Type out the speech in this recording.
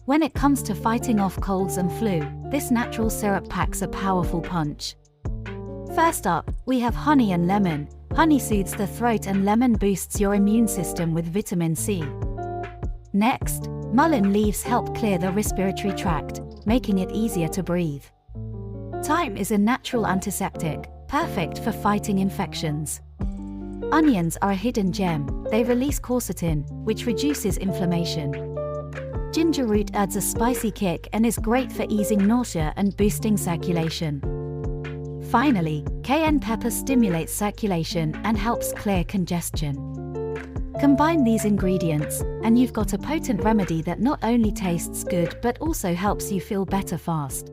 When it comes to fighting off colds and flu, this natural syrup packs a powerful punch. First up, we have honey and lemon. Honey soothes the throat and lemon boosts your immune system with vitamin C. Next, mullein leaves help clear the respiratory tract, making it easier to breathe. Thyme is a natural antiseptic, perfect for fighting infections. Onions are a hidden gem. They release quercetin, which reduces inflammation. Ginger root adds a spicy kick and is great for easing nausea and boosting circulation. Finally, cayenne pepper stimulates circulation and helps clear congestion. Combine these ingredients, and you've got a potent remedy that not only tastes good but also helps you feel better fast.